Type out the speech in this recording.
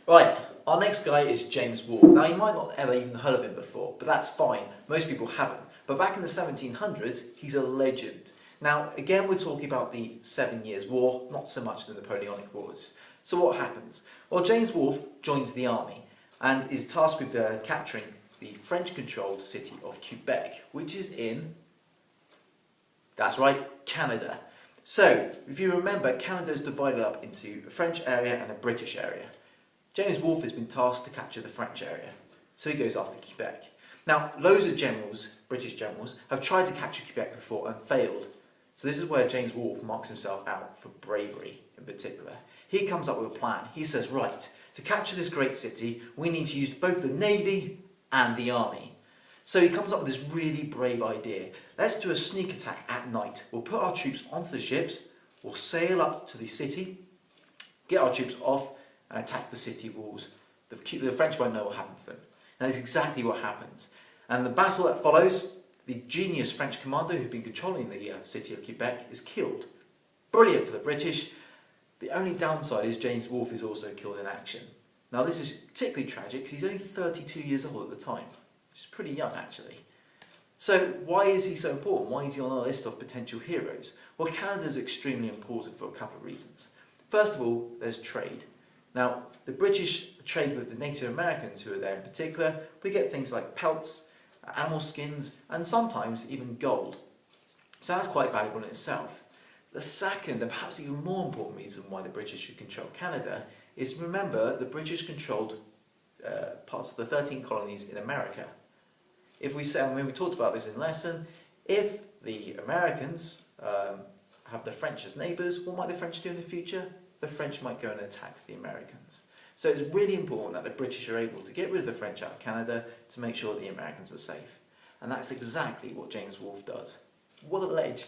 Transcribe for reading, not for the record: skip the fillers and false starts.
Right, our next guy is James Wolfe. Now you might not ever even heard of him before, but that's fine. Most people haven't. But back in the 1700s, he's a legend. Now again, we're talking about the 7 Years' War, not so much the Napoleonic Wars. So what happens? Well, James Wolfe joins the army and is tasked with capturing the French-controlled city of Quebec, which is in, that's right, Canada. So, if you remember, Canada is divided up into a French area and a British area. James Wolfe has been tasked to capture the French area, so he goes after Quebec. Now, loads of generals, British generals, have tried to capture Quebec before and failed. So this is where James Wolfe marks himself out for bravery in particular. He comes up with a plan. He says, right, to capture this great city, we need to use both the navy and the army. So he comes up with this really brave idea. Let's do a sneak attack at night. We'll put our troops onto the ships, we'll sail up to the city, get our troops off and attack the city walls. The French won't know what happened to them. And that's exactly what happens. And the battle that follows, the genius French commander who'd been controlling the city of Quebec is killed. Brilliant for the British. The only downside is James Wolfe is also killed in action. Now this is particularly tragic because he's only 32 years old at the time, which is pretty young actually. So why is he so important? Why is he on a list of potential heroes? Well, Canada is extremely important for a couple of reasons. First of all, there's trade. Now, the British trade with the Native Americans who are there in particular. We get things like pelts, animal skins, and sometimes even gold. So that's quite valuable in itself. The second, and perhaps even more important reason why the British should control Canada is, remember, the British controlled parts of the 13 colonies in America. If we say, and when we talked about this in lesson, if the Americans have the French as neighbours, what might the French do in the future? The French might go and attack the Americans. So it's really important that the British are able to get rid of the French out of Canada to make sure the Americans are safe. And that's exactly what James Wolfe does. What a ledge!